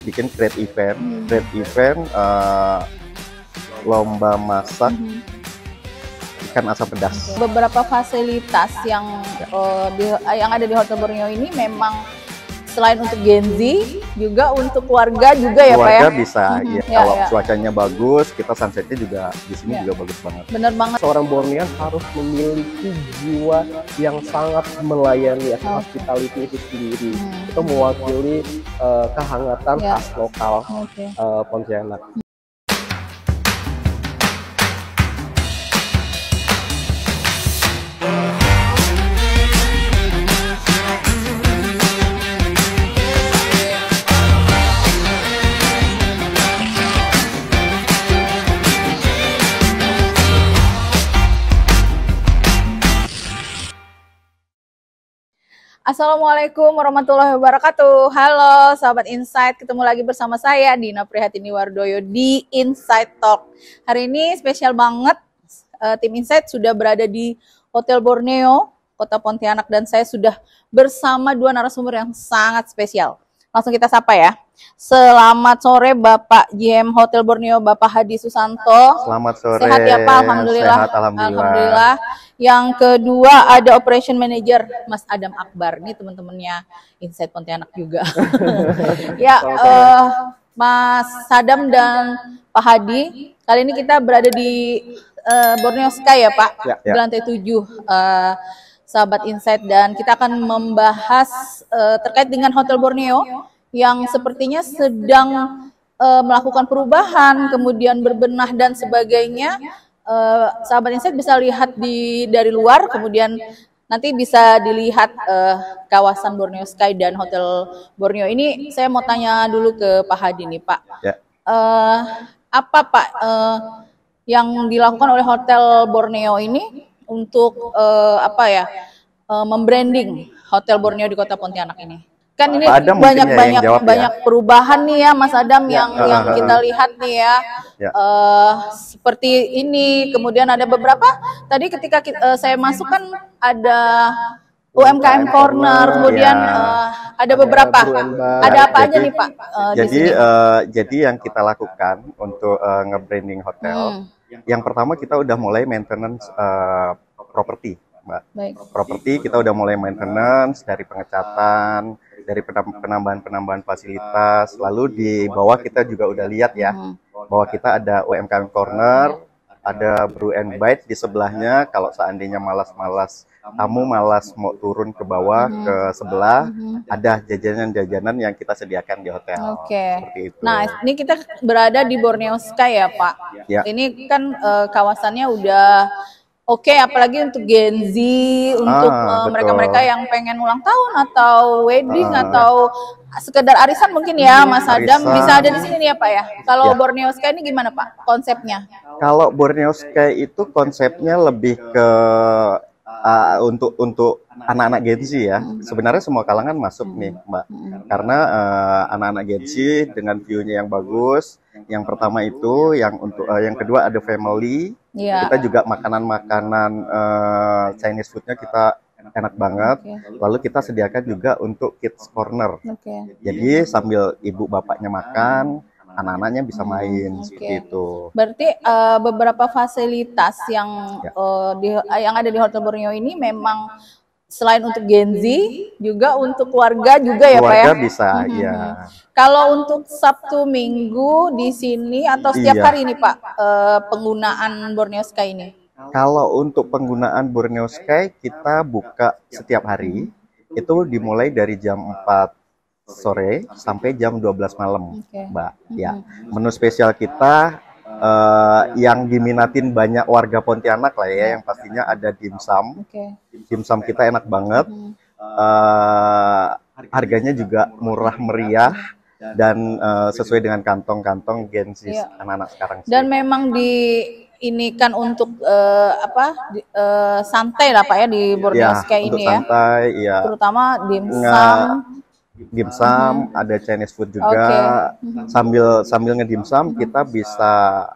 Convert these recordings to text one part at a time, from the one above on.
bikin create event lomba masak ikan asam pedas. Beberapa fasilitas yang yang ada di Hotel Borneo ini memang selain untuk Gen Z juga untuk keluarga juga ya Pak ya? Keluarga bisa, ya. Kalau cuacanya bagus, kita sunsetnya juga di sini juga bagus banget. Bener banget. Seorang Bornean harus memiliki jiwa yang sangat melayani, hospitality itu sendiri. Itu mewakili kehangatan khas lokal Pontianak. Assalamualaikum warahmatullahi wabarakatuh. Halo sahabat Insight, ketemu lagi bersama saya Dina Prihatini Wardoyo di Insight Talk. Hari ini spesial banget, tim Insight sudah berada di Hotel Borneo, Kota Pontianak, dan saya sudah bersama dua narasumber yang sangat spesial. Langsung kita sapa ya. Selamat sore Bapak GM Hotel Borneo, Bapak Hadi Susanto. Selamat sore. Sehat ya Pak? Alhamdulillah. Sehat, alhamdulillah. Yang kedua ada Operation Manager Mas Adam Akbar. Ini teman-temannya Insight Pontianak juga. Ya, Mas Adam dan Pak Hadi. Kali ini kita berada di Borneo Sky ya Pak, di lantai 7. Sahabat Insight, dan kita akan membahas terkait dengan Hotel Borneo yang sepertinya sedang melakukan perubahan, kemudian berbenah dan sebagainya. Sahabat Insight bisa lihat dari luar, kemudian nanti bisa dilihat kawasan Borneo Sky dan Hotel Borneo ini. Saya mau tanya dulu ke Pak Hadi nih Pak, apa Pak yang dilakukan oleh Hotel Borneo ini untuk membranding Hotel Borneo di Kota Pontianak ini? Kan ini banyak perubahan nih ya Mas Adam, yang kita lihat nih ya. Seperti ini, kemudian ada beberapa tadi ketika saya masuk kan ada UMKM Corner, kemudian ada beberapa. Ada apa aja nih Pak? Jadi yang kita lakukan untuk nge-branding hotel, yang pertama kita udah mulai maintenance properti, Mbak. Properti kita udah mulai maintenance dari pengecatan, dari penambahan fasilitas. Lalu di bawah kita juga udah lihat ya, bahwa kita ada UMKM Corner, ada Brew and Bite di sebelahnya. Kalau seandainya malas mau turun ke bawah ke sebelah, ada jajanan-jajanan yang kita sediakan di hotel. Seperti itu. Nah, ini kita berada di Borneo Sky ya Pak. Ini kan kawasannya udah apalagi untuk Gen Z, untuk mereka-mereka yang pengen ulang tahun atau wedding atau sekedar arisan mungkin ya Mas Adam, bisa ada di sini nih ya Pak ya. Kalau Borneo Sky ini gimana Pak konsepnya? Kalau Borneo Sky itu konsepnya lebih ke untuk anak-anak Gen Z ya. Sebenarnya semua kalangan masuk nih Mbak, karena anak-anak Gen Z dengan view-nya yang bagus. Yang pertama itu, yang kedua ada family. Kita juga makanan-makanan Chinese food-nya kita enak banget. Lalu kita sediakan juga untuk kids corner. Jadi sambil ibu bapaknya makan, anak-anaknya bisa main seperti itu. Berarti beberapa fasilitas yang ada di Hotel Borneo ini memang selain untuk Gen Z juga untuk keluarga juga ya Pak ya? Keluarga bisa, ya. Kalau untuk Sabtu Minggu di sini atau setiap hari ini Pak penggunaan Borneo Sky ini? Kalau untuk penggunaan Borneo Sky kita buka setiap hari, itu dimulai dari jam 4 sore sampai jam 12 malam, Mbak. Ya, menu spesial kita yang diminatin banyak warga Pontianak lah ya, yang pastinya ada dimsum. Dimsum kita enak banget, harganya juga murah meriah dan sesuai dengan kantong-kantong Gen Z anak-anak sekarang. Dan memang ini kan untuk santai lah Pak ya di Borneo Sky ini ya. Santai, ya. Terutama dimsum, ada Chinese food juga. Sambil ngedimsum kita bisa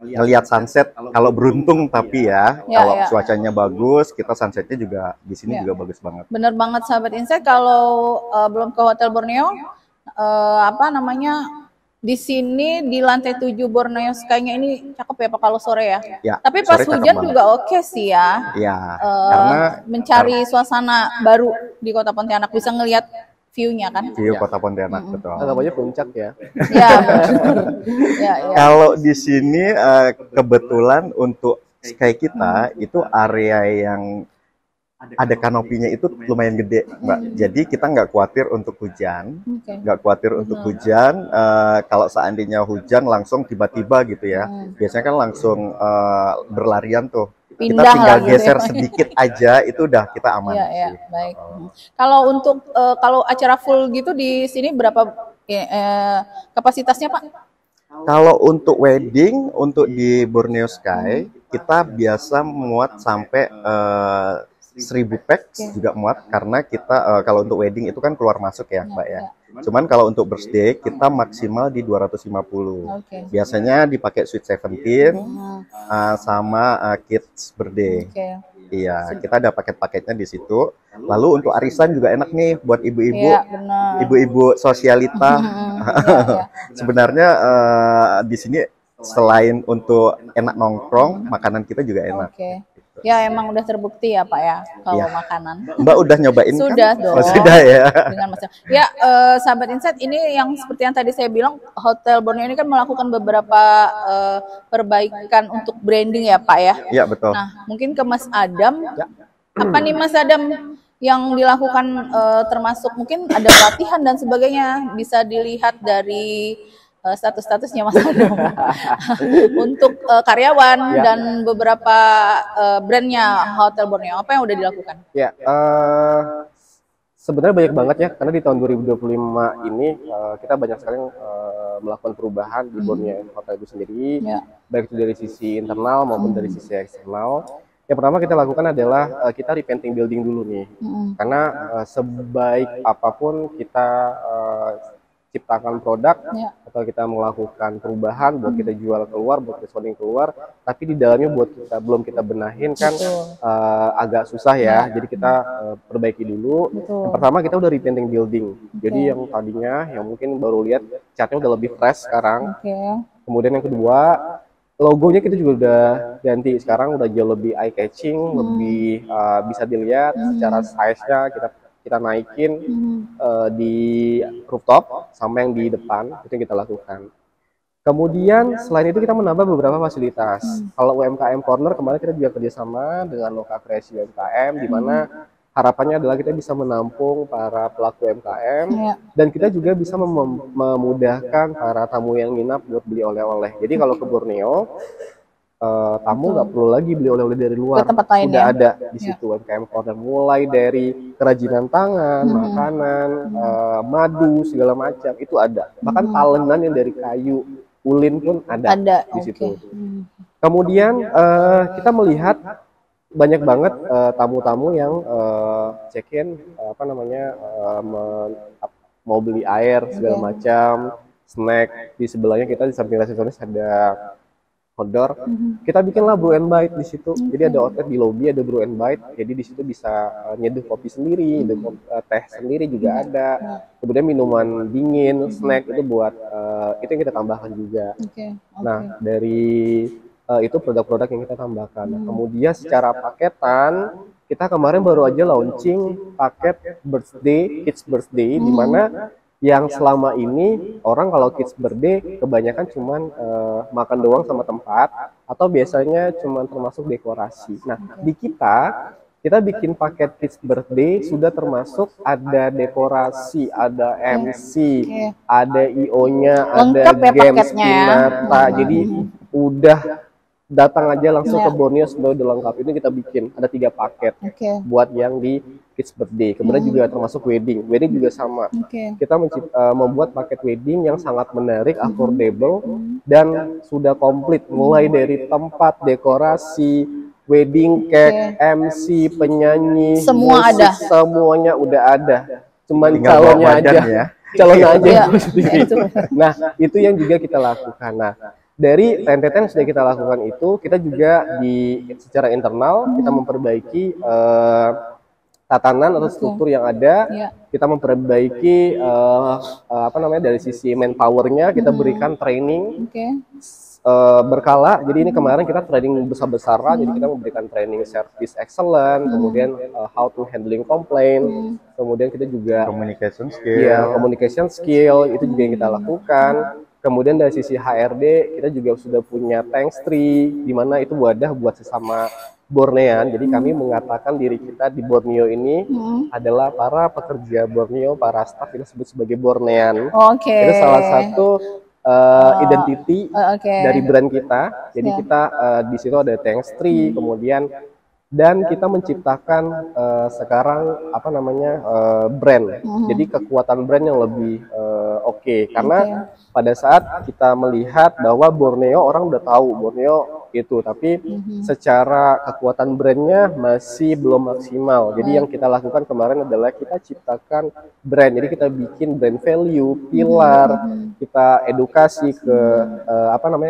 ngelihat sunset kalau beruntung, tapi kalau cuacanya bagus, kita sunsetnya juga di sini juga bagus banget. Bener banget sahabat Insight, kalau belum ke Hotel Borneo apa namanya, di sini di lantai 7 Borneo Sky-nya ini cakep ya Pak kalau sore ya. Ya, tapi pas hujan juga oke sih ya. Iya, karena mencari suasana baru di Kota Pontianak, bisa ngelihat view-nya kan. View Kota Pontianak, betul. Namanya puncak ya. Ya, ya. Kalau di sini kebetulan untuk Sky kita itu area yang ada kanopinya itu lumayan gede, Mbak. Jadi kita nggak khawatir untuk hujan, nggak khawatir untuk hujan. Kalau seandainya hujan langsung tiba-tiba gitu ya, biasanya kan langsung berlarian tuh. Pindah kita tinggal gitu geser ya. sedikit aja, itu udah kita aman. Ya, baik. Kalau untuk kalau acara full gitu di sini berapa kapasitasnya Pak? Kalau untuk wedding, untuk di Borneo Sky, kita biasa muat sampai 1000 pax juga muat, karena kita kalau untuk wedding itu kan keluar masuk ya Mbak ya. Cuman kalau untuk birthday kita maksimal di 250. Biasanya dipakai Sweet 17 sama kids birthday. Iya, kita ada paket-paketnya di situ. Lalu untuk arisan juga enak nih buat ibu-ibu, ibu-ibu sosialita. Sebenarnya di sini selain untuk enak nongkrong, makanan kita juga enak. Ya emang udah terbukti ya Pak ya kalau makanan. Mbak udah nyobain sudah kan? Dong. Oh, sudah ya. Dengan Mas. Ya sahabat Insight, ini yang seperti yang tadi saya bilang, Hotel Borneo ini kan melakukan beberapa perbaikan untuk branding ya Pak ya. Iya betul. Nah mungkin ke Mas Adam, apa nih Mas Adam yang dilakukan, termasuk mungkin ada pelatihan dan sebagainya, bisa dilihat dari status-statusnya Mas Adam untuk karyawan dan beberapa brandnya Hotel Borneo, apa yang udah dilakukan? Ya, sebenarnya banyak banget ya, karena di tahun 2025 ini kita banyak sekali melakukan perubahan di Borneo Hotel itu sendiri, baik itu dari sisi internal maupun dari sisi eksternal. Yang pertama kita lakukan adalah kita repainting building dulu nih, karena sebaik apapun kita ciptakan produk atau kita melakukan perubahan buat kita jual keluar, buat reselling keluar, tapi di dalamnya buat kita belum kita benahin kan agak susah ya. Jadi kita perbaiki dulu. Yang pertama kita udah repainting building. Jadi yang tadinya yang mungkin baru lihat catnya udah lebih fresh sekarang. Kemudian yang kedua, logonya kita juga udah ganti, sekarang udah jauh lebih eye catching, lebih bisa dilihat secara size-nya kita naikin di rooftop sama yang di depan, itu yang kita lakukan. Kemudian selain itu kita menambah beberapa fasilitas. Kalau UMKM Corner kemarin kita juga kerjasama dengan Loka Kreasi UMKM, di mana harapannya adalah kita bisa menampung para pelaku UMKM dan kita juga bisa memudahkan para tamu yang nginap buat beli oleh-oleh. Jadi kalau ke Borneo, tamu nggak perlu lagi beli oleh-oleh dari luar, sudah ada di situ UMKM Corner, mulai dari kerajinan tangan, makanan, madu segala macam itu ada, bahkan talenan yang dari kayu ulin pun ada di situ. Kemudian kita melihat banyak banget tamu-tamu yang check-in mau beli air segala macam, snack. Di sebelahnya kita di samping resepsionis ada outdoor, kita bikinlah brew and bite di situ. Jadi ada outlet di lobby, ada brew and bite. Jadi di situ bisa nyeduh kopi sendiri, teh sendiri juga ada. Kemudian minuman dingin, snack itu buat itu yang kita tambahkan juga. Nah dari itu produk-produk yang kita tambahkan. Kemudian secara paketan, kita kemarin baru aja launching paket birthday, kids birthday, di mana yang selama ini orang kalau kids birthday kebanyakan cuman makan doang sama tempat, atau biasanya cuman termasuk dekorasi. Nah di kita bikin paket kids birthday sudah termasuk ada dekorasi, ada MC, ada IO-nya, ada games pinata. Jadi udah datang aja langsung ke Borneo semuanya udah lengkap. Ini kita bikin ada 3 paket buat yang di kids birthday. Kemudian juga termasuk wedding juga sama. Kita membuat paket wedding yang sangat menarik, affordable, dan sudah komplit mulai dari tempat, dekorasi, wedding cake, MC, penyanyi, semua musik, ada, semuanya udah ada. Cuman calonnya aja ya. Calonnya aja sendiri. Nah itu yang juga kita lakukan. Nah dari rentetan yang sudah kita lakukan itu, kita juga secara internal kita memperbaiki tatanan atau struktur yang ada, kita memperbaiki dari sisi manpowernya, kita berikan training berkala. Jadi ini kemarin kita training besar-besaran, jadi kita memberikan training service excellent, kemudian how to handling complaint, kemudian kita juga communication skill itu juga yang kita lakukan. Kemudian dari sisi HRD kita juga sudah punya thanks tree, di mana itu wadah buat sesama Bornean. Jadi kami mengatakan diri kita di Borneo ini adalah para pekerja Borneo, para staff kita sebut sebagai Bornean. Itu salah satu identity dari brand kita. Jadi kita di situ ada thanks tree, kemudian dan kita menciptakan sekarang brand. Jadi kekuatan brand yang lebih karena pada saat kita melihat bahwa Borneo, orang udah tahu Borneo itu, tapi secara kekuatan brandnya masih belum maksimal. Jadi yang kita lakukan kemarin adalah kita ciptakan brand. Jadi kita bikin brand value, pilar, kita edukasi ke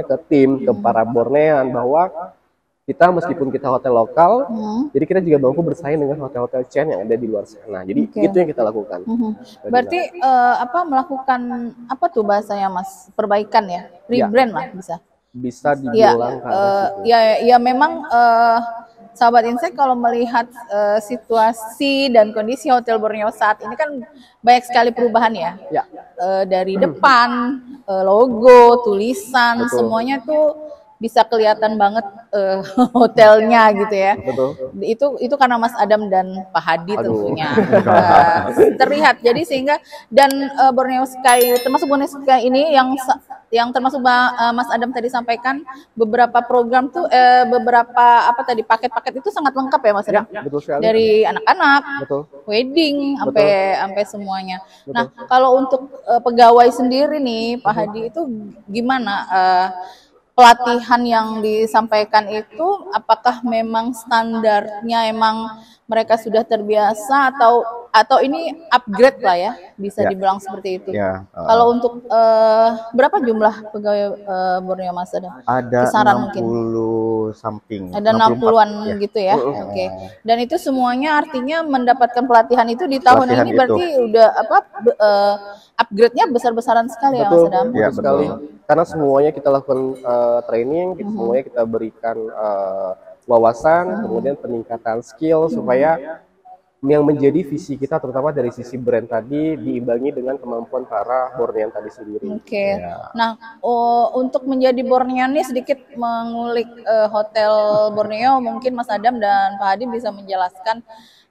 ke tim, ke para Bornean bahwa kita meskipun kita hotel lokal, jadi kita juga mampu bersaing dengan hotel-hotel chain yang ada di luar sana. Jadi itu yang kita lakukan. Berarti melakukan apa tuh bahasanya Mas? Perbaikan ya, rebrand lah bisa dibilang ya memang sahabat Insight kalau melihat situasi dan kondisi Hotel Borneo saat ini kan banyak sekali perubahan ya. Dari depan, logo, tulisan, semuanya tuh bisa kelihatan banget hotelnya gitu ya. Itu karena Mas Adam dan Pak Hadi tentunya terlihat. Jadi sehingga dan Borneo Sky, termasuk Borneo Sky ini yang termasuk Mas Adam tadi sampaikan, beberapa program tuh beberapa paket-paket itu sangat lengkap ya Mas Adam. Betul sekali. Dari anak-anak, wedding sampai semuanya. Nah, kalau untuk pegawai sendiri nih Pak Hadi itu gimana? Pelatihan yang disampaikan itu apakah memang standarnya emang mereka sudah terbiasa atau ini upgrade lah ya, bisa dibilang seperti itu. Kalau untuk berapa jumlah pegawai Borneo Mas Adam? Ada kisaran 60 something. Ada 60-an gitu ya. Dan itu semuanya artinya mendapatkan pelatihan itu di tahun ini berarti udah upgrade-nya besar-besaran sekali ya Mas Adam. Betul sekali. Karena semuanya kita lakukan training, semuanya kita berikan wawasan, kemudian peningkatan skill supaya yang menjadi visi kita terutama dari sisi brand tadi diimbangi dengan kemampuan para Bornean tadi sendiri. Nah, untuk menjadi Bornean ini sedikit mengulik Hotel Borneo, mungkin Mas Adam dan Pak Hadi bisa menjelaskan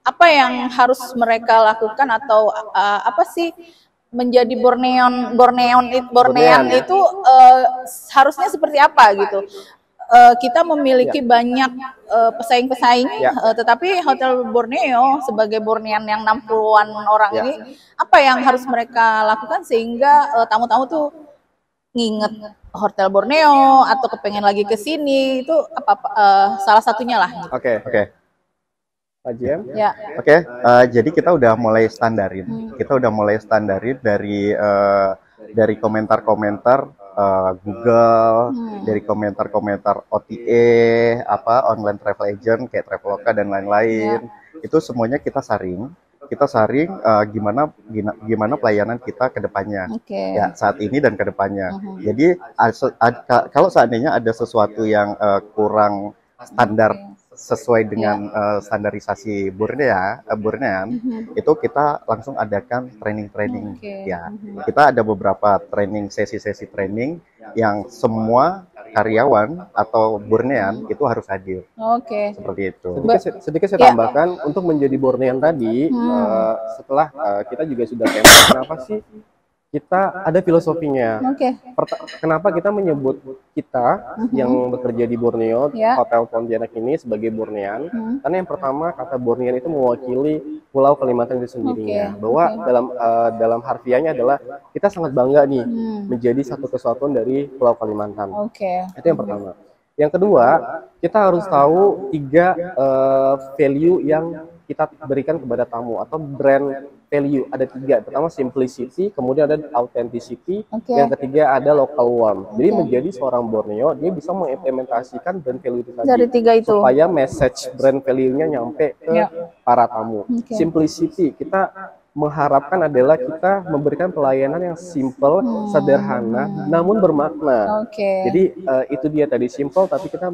apa yang harus mereka lakukan atau apa sih menjadi Bornean itu harusnya seperti apa gitu. Kita memiliki banyak pesaing-pesaing, tetapi Hotel Borneo sebagai Bornean yang 60-an orang ini, apa yang harus mereka lakukan sehingga tamu-tamu tuh nginget Hotel Borneo atau kepengen lagi ke sini, itu salah satunya lah. Oke. Pak Jem? Jadi kita udah mulai standarin. Kita udah mulai standarin dari komentar-komentar Google, dari komentar-komentar OTA, online travel agent kayak Traveloka dan lain-lain. Itu semuanya kita saring. Gimana pelayanan kita ke depannya. Ya, saat ini dan ke depannya. Jadi kalau seandainya ada sesuatu yang kurang standar sesuai dengan standarisasi Bornean, itu kita langsung adakan training. Kita ada beberapa sesi training yang semua karyawan atau Bornean itu harus hadir. Seperti itu. Sedikit saya tambahkan untuk menjadi Bornean tadi, setelah kita juga sudah tema kenapa sih kita ada filosofinya. Kenapa kita menyebut kita yang bekerja di Borneo, Hotel Pontianak ini sebagai Bornean? Karena yang pertama kata Bornean itu mewakili Pulau Kalimantan itu sendirinya. Bahwa dalam harfiahnya adalah kita sangat bangga nih menjadi satu kesatuan dari Pulau Kalimantan. Itu yang pertama. Yang kedua, kita harus tahu 3 value yang kita berikan kepada tamu atau brand value ada 3. Pertama simplicity, kemudian ada authenticity, yang ketiga ada local warmth. Jadi menjadi seorang Borneo dia bisa mengimplementasikan brand value itu tadi dari 3 itu supaya message brand value-nya nyampe ke para tamu. Simplicity kita mengharapkan adalah kita memberikan pelayanan yang simple, sederhana, namun bermakna. Jadi itu dia tadi, simple tapi kita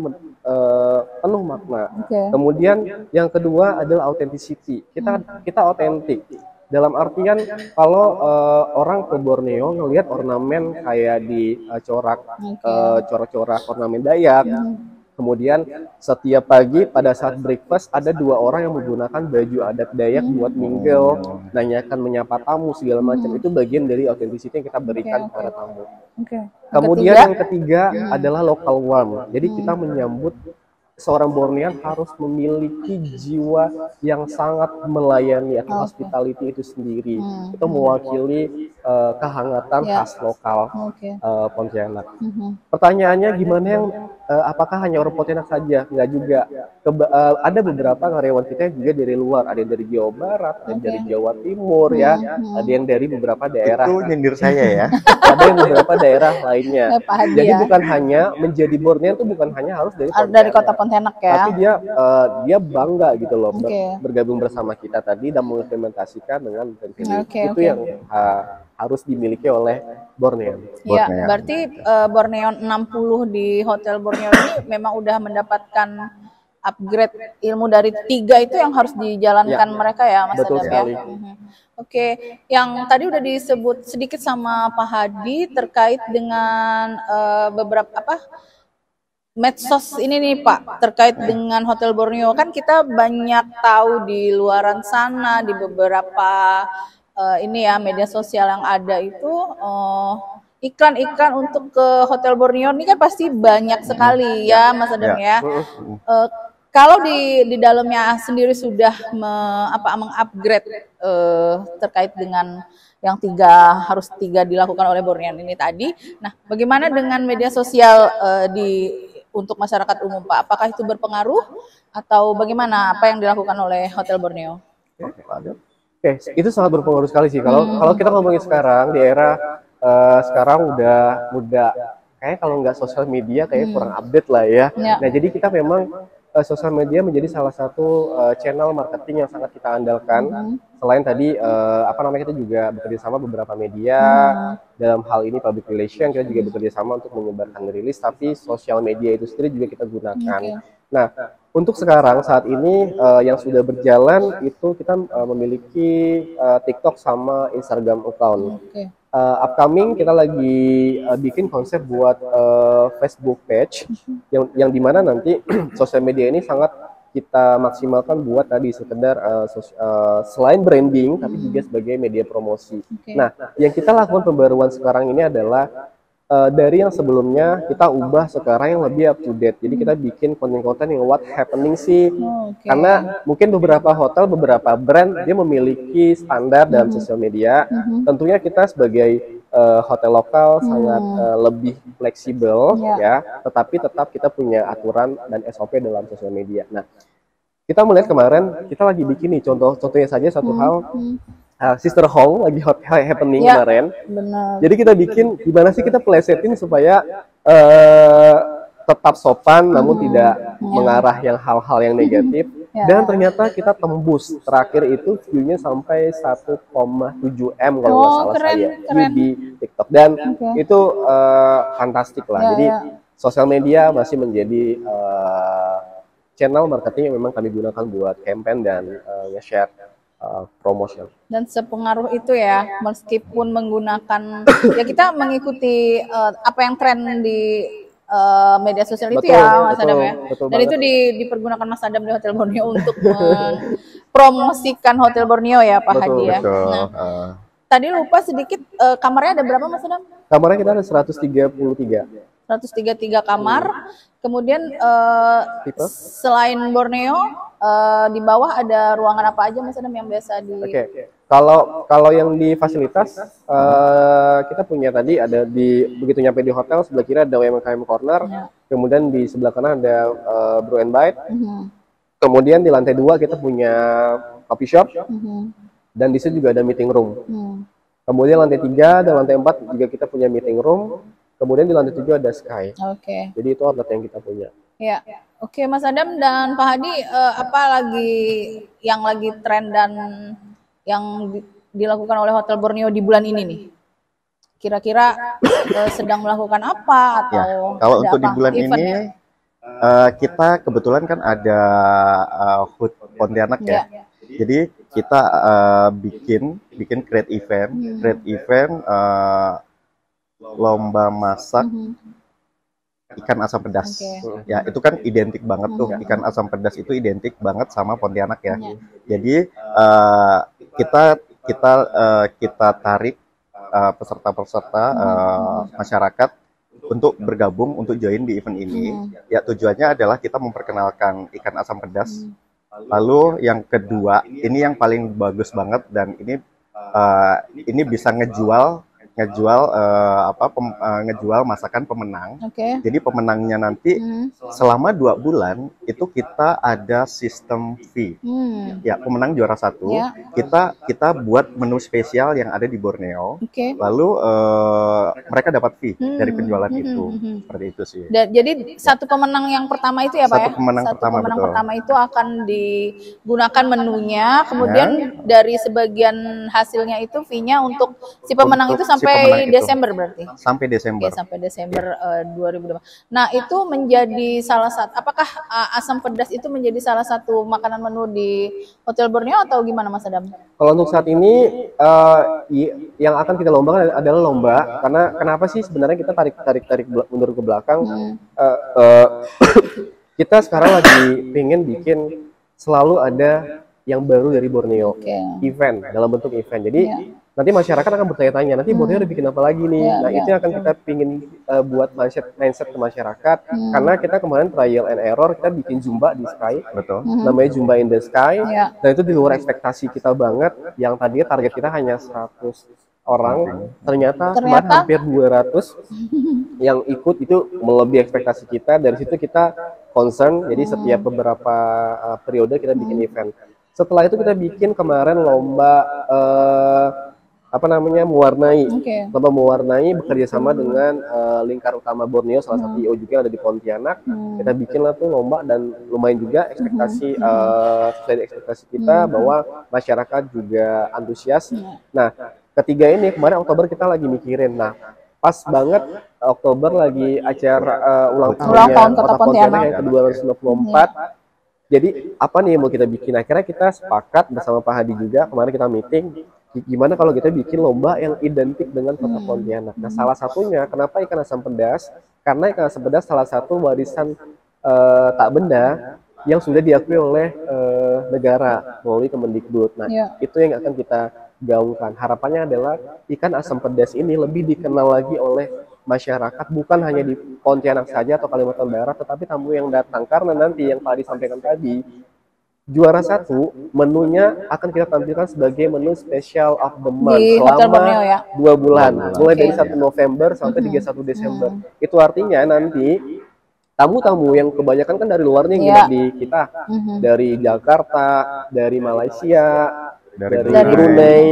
penuh makna. Kemudian yang kedua adalah authenticity. Kita otentik. Dalam artian kalau orang ke Borneo ngelihat ornamen kayak di corak-corak ornamen Dayak. Kemudian setiap pagi pada saat breakfast ada 2 orang yang menggunakan baju adat Dayak buat mingle, nanyakan menyapa tamu segala macam. Itu bagian dari authenticity yang kita berikan kepada tamu. Kemudian yang ketiga adalah local warmth. Jadi kita menyambut seorang Bornean harus memiliki jiwa yang sangat melayani atau hospitality itu sendiri. Itu mewakili kehangatan khas lokal Pontianak. Pertanyaannya gimana yang apakah hanya orang Pontianak saja? Enggak juga. Ada beberapa karyawan kita juga dari luar, ada yang dari Jawa Barat, ada yang dari Jawa Timur ya, ada yang dari beberapa daerah. Itu nyindir saya ya. Ada yang beberapa daerah lainnya. Jadi bukan hanya menjadi Bornean itu bukan hanya harus dari kota Pontianak ya. Tapi dia bangga gitu loh bergabung bersama kita tadi dan mengimplementasikan dengan itu yang harus dimiliki oleh Borneo. Ya, berarti Borneo 60 di Hotel Borneo ini memang udah mendapatkan upgrade ilmu dari 3 itu yang harus dijalankan mereka ya, Mas Adam ya. Yang tadi udah disebut sedikit sama Pak Hadi terkait dengan beberapa medsos ini nih Pak, terkait dengan Hotel Borneo. Kan kita banyak tahu di luaran sana, di beberapa media sosial yang ada itu iklan-iklan untuk ke Hotel Borneo ini kan pasti banyak sekali ya Mas Adam ya. Kalau di dalamnya sendiri sudah mengupgrade terkait dengan yang harus tiga dilakukan oleh Bornean ini tadi. Nah, bagaimana dengan media sosial untuk masyarakat umum Pak? Apakah itu berpengaruh atau bagaimana apa yang dilakukan oleh Hotel Borneo? Itu sangat berpengaruh sekali sih. Kalau kita ngomongin sekarang di era sekarang udah kayak kalau nggak sosial media kayak kurang update lah ya. Nah, jadi kita memang sosial media menjadi salah satu channel marketing yang sangat kita andalkan. Selain tadi kita juga bekerja sama beberapa media dalam hal ini public relation, kita juga bekerja sama untuk menyebarkan rilis, tapi sosial media itu sendiri juga kita gunakan. Nah, untuk sekarang saat ini yang sudah berjalan itu kita memiliki TikTok sama Instagram account. Upcoming kita lagi bikin konsep buat Facebook page yang dimana nanti sosial media ini sangat kita maksimalkan buat tadi sekedar selain branding tapi juga sebagai media promosi. Nah, yang kita lakukan pembaruan sekarang ini adalah dari yang sebelumnya kita ubah sekarang yang lebih up to date. Jadi kita bikin konten-konten yang what happening sih. Karena mungkin beberapa hotel, beberapa brand dia memiliki standar dalam sosial media. Tentunya kita sebagai hotel lokal sangat lebih fleksibel ya, tetapi tetap kita punya aturan dan SOP dalam sosial media. Nah, kita melihat kemarin kita lagi bikin nih contohnya saja satu hal. Sister Hong lagi happening kemarin. Benar. Jadi kita bikin gimana sih kita plesetin supaya tetap sopan namun tidak mengarah yang hal-hal yang negatif. Dan ternyata kita tembus terakhir itu view-nya sampai 1,7 M kalau nggak salah saya di TikTok dan itu fantastik lah. Jadi sosial media masih menjadi channel marketing yang memang kami gunakan buat campaign dan nge-share promotion. Dan sepengaruh itu ya, meskipun menggunakan ya kita mengikuti apa yang tren di media sosial itu ya Mas Adam ya. Dan itu dipergunakan Mas Adam di Hotel Borneo untuk mempromosikan Hotel Borneo ya Pak Hadi ya. Nah, tadi lupa sedikit kamarnya ada berapa Mas Adam? Kamarnya kita ada 133 kamar. Kemudian selain Borneo di bawah ada ruangan apa aja Mas Adam yang biasa di Kalau yang di fasilitas kita punya tadi ada begitu nyampe di hotel sebelah kiri ada UMKM Corner, kemudian di sebelah kanan ada Brew and Bite. Kemudian di lantai 2 kita punya coffee shop, dan di situ juga ada meeting room. Kemudian lantai 3 dan lantai 4 juga kita punya meeting room. Kemudian di lantai 7 ada Sky. Jadi itu outlet yang kita punya. Ya, oke Mas Adam dan Pak Hadi, apa lagi yang lagi tren dan yang dilakukan oleh Hotel Borneo di bulan ini nih? Kira-kira sedang melakukan apa atau ya, kalau untuk di bulan ini kita kebetulan kan ada HUT Pontianak ya. Jadi kita bikin create event lomba masak ikan asam pedas. Ya, itu kan identik banget tuh, ikan asam pedas itu identik banget sama Pontianak ya. Jadi kita tarik peserta-peserta masyarakat untuk bergabung untuk join di event ini. Ya, tujuannya adalah kita memperkenalkan ikan asam pedas. Lalu yang kedua, ini yang paling bagus banget dan ini bisa ngejual masakan pemenang. Jadi pemenangnya nanti selama 2 bulan itu kita ada sistem fee. Ya, pemenang juara 1 kita buat menu spesial yang ada di Borneo. Lalu mereka dapat fee dari penjualan itu. Seperti itu sih. Jadi satu pemenang yang pertama itu ya Pak ya? Satu pemenang pertama itu akan digunakan menunya, kemudian dari sebagian hasilnya itu fee-nya untuk si pemenang itu sampai Desember berarti? Sampai Desember. Oke, sampai Desember 2020. Nah, itu menjadi salah satu, apakah asam pedas itu menjadi salah satu makanan menu di Hotel Borneo atau gimana Mas Adam? Kalau untuk saat ini, yang akan kita lombakan adalah lomba, karena kenapa sih sebenarnya kita tarik mundur ke belakang, kita sekarang lagi pengen bikin selalu ada yang baru dari Borneo, event, dalam bentuk event. Jadi nanti masyarakat akan bertanya-tanya, nanti Borneo udah bikin apa lagi nih? Nah, itu yang akan kita pingin buat mindset ke masyarakat, karena kita kemarin trial and error, kita bikin Zumba di Sky, namanya Zumba in the Sky, dan itu di luar ekspektasi kita banget, yang tadinya target kita hanya 100 orang, ternyata hampir 200 yang ikut, itu melebihi ekspektasi kita. Dari situ kita concern, jadi setiap beberapa periode kita bikin event. Setelah itu kita bikin kemarin lomba mewarnai, lomba mewarnai bekerja sama dengan Lingkar Utama Borneo, salah satu IO juga yang ada di Pontianak. Kita bikinlah tuh lomba dan lumayan juga ekspektasi sesuai ekspektasi kita bahwa masyarakat juga antusias. Nah, ketiga ini kemarin Oktober kita lagi mikirin. Nah, pas banget Oktober lagi acara ulang tahun Kota Pontianak yang ke-294. Jadi apa nih yang mau kita bikin? Akhirnya kita sepakat bersama Pak Hadi juga, kemarin kita meeting, gimana kalau kita bikin lomba yang identik dengan Kota Pontianak. Nah, salah satunya kenapa ikan asam pedas? Karena ikan asam pedas salah satu warisan tak benda yang sudah diakui oleh negara melalui Kemendikbud. Nah, itu yang akan kita gaungkan. Harapannya adalah ikan asam pedas ini lebih dikenal lagi oleh masyarakat, bukan hanya di Pontianak saja atau Kalimantan Barat, tetapi tamu yang datang. Karena nanti yang Pak disampaikan tadi, juara 1 menunya akan kita tampilkan sebagai menu special of the month selama 2 bulan, mulai dari 1 November sampai 31 Desember. Itu artinya nanti tamu-tamu yang kebanyakan kan dari luarnya yang nginep di kita, dari Jakarta, dari Malaysia, dari Brunei,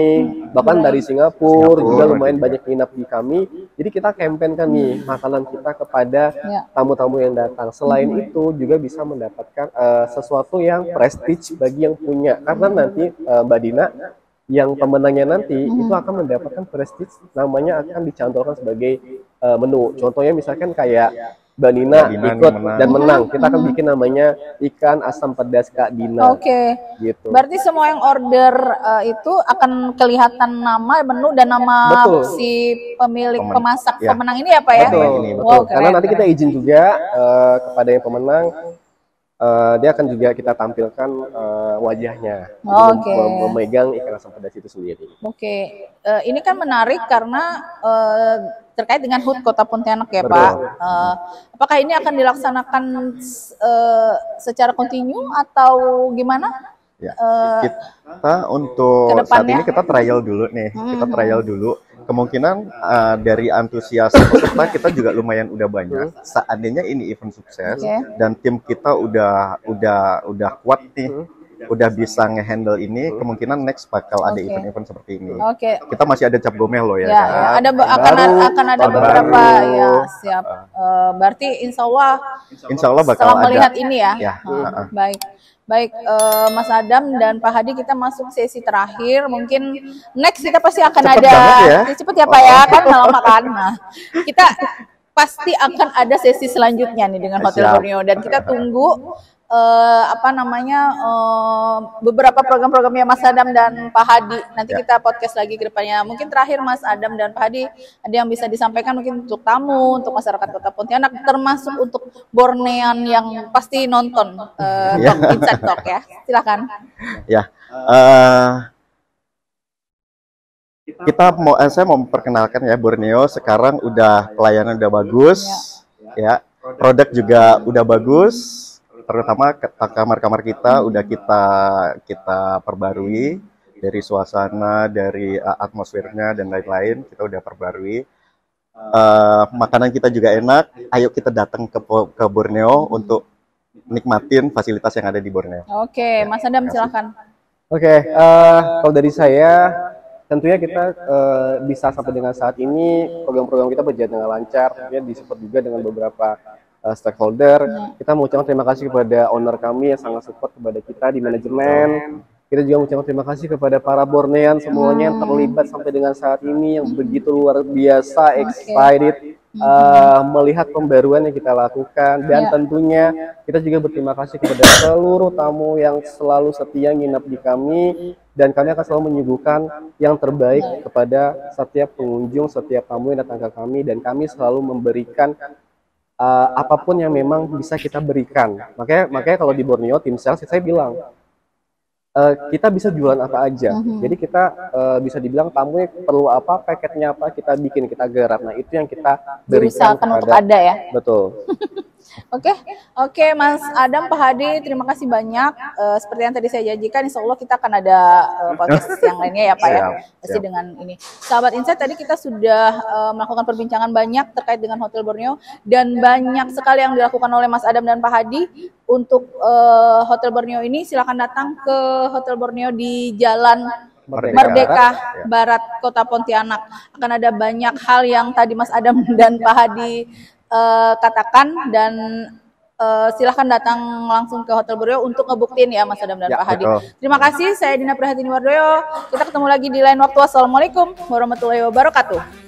bahkan dari Singapura juga lumayan banyak nginap di kami. Jadi kita campaign kan nih makanan kita kepada tamu-tamu yang datang. Selain itu juga bisa mendapatkan sesuatu yang prestige bagi yang punya. Karena nanti Mbak Dina, yang pemenangnya nanti itu akan mendapatkan prestige, namanya akan dicantumkan sebagai menu. Contohnya misalkan kayak Mbak Dina ikut dan menang, kita akan bikin namanya ikan asam pedas Kak Dina. Gitu. Berarti semua yang order itu akan kelihatan nama menu dan nama si pemilik pemasak pemenang ini ya Pak ya? Betul. Karena nanti kita izin juga kepada yang pemenang, dia akan juga kita tampilkan wajahnya, memegang ikan asam pedas itu sendiri. Ini kan menarik karena terkait dengan HUT Kota Pontianak ya Pak. Apakah ini akan dilaksanakan secara kontinu atau gimana? Kita untuk saat ini kita trial dulu nih, kita trial dulu. Kemungkinan dari antusias peserta kita juga lumayan udah banyak. Seandainya ini event sukses dan tim kita udah kuat nih, udah bisa ngehandle ini, kemungkinan next bakal ada event-event seperti ini. Kita masih ada cap gomel loh ya. Kan? Akan ada beberapa ya siap. Berarti insya Allah bakal setelah melihat ini ya. Baik, Mas Adam dan Pak Hadi, kita masuk sesi terakhir. Mungkin next kita pasti akan cepet ada cepet ya Pak ya, kan lama kan. Nah, kita pasti akan ada sesi selanjutnya nih dengan Hotel Borneo, dan kita tunggu beberapa program-programnya Mas Adam dan Pak Hadi. Nanti kita podcast lagi ke depannya. Mungkin terakhir Mas Adam dan Pak Hadi, ada yang bisa disampaikan mungkin untuk tamu, untuk masyarakat Kota Pontianak, termasuk untuk Bornean yang pasti nonton Insight Talk ya. Silakan. Saya mau memperkenalkan ya, Borneo sekarang udah pelayanan udah bagus, ya. Produk juga udah bagus. Terutama kamar-kamar kita udah kita perbarui dari suasana, dari atmosfernya dan lain-lain, kita udah perbarui. Makanan kita juga enak. Ayo kita datang ke Borneo untuk nikmatin fasilitas yang ada di Borneo. Mas Adam silahkan. Kalau dari saya, tentunya kita bisa sampai dengan saat ini program-program kita berjalan dengan lancar, ya, disupport juga dengan beberapa stakeholder. Kita mengucapkan terima kasih kepada owner kami yang sangat support kepada kita di manajemen. Kita juga mengucapkan terima kasih kepada para Bornean semuanya yang terlibat sampai dengan saat ini, yang begitu luar biasa excited melihat pembaruan yang kita lakukan. Dan tentunya kita juga berterima kasih kepada seluruh tamu yang selalu setia nginap di kami, dan kami akan selalu menyuguhkan yang terbaik kepada setiap pengunjung, setiap tamu yang datang ke kami, dan kami selalu memberikan apapun yang memang bisa kita berikan. Makanya kalau di Borneo tim sales saya bilang kita bisa jualan apa aja. Jadi kita bisa dibilang tamu perlu apa, paketnya apa, kita bikin, kita garap. Nah, itu yang kita berikan kepada, untuk ada ya. Betul. Oke, Mas Adam, Pak Hadi, terima kasih banyak. Seperti yang tadi saya janjikan, insya Allah kita akan ada podcast yang lainnya ya Pak ya. Pasti dengan ini. Sahabat Insight, tadi kita sudah melakukan perbincangan banyak terkait dengan Hotel Borneo, dan banyak sekali yang dilakukan oleh Mas Adam dan Pak Hadi untuk Hotel Borneo ini. Silakan datang ke Hotel Borneo di Jalan Merdeka Barat, Kota Pontianak. Akan ada banyak hal yang tadi Mas Adam dan Pak Hadi katakan, dan silahkan datang langsung ke Hotel Borneo untuk ngebuktiin ya Mas Adam dan Pak Hadi. Terima kasih, saya Dina Prihatini Wardoyo. Kita ketemu lagi di lain waktu. Wassalamualaikum warahmatullahi wabarakatuh.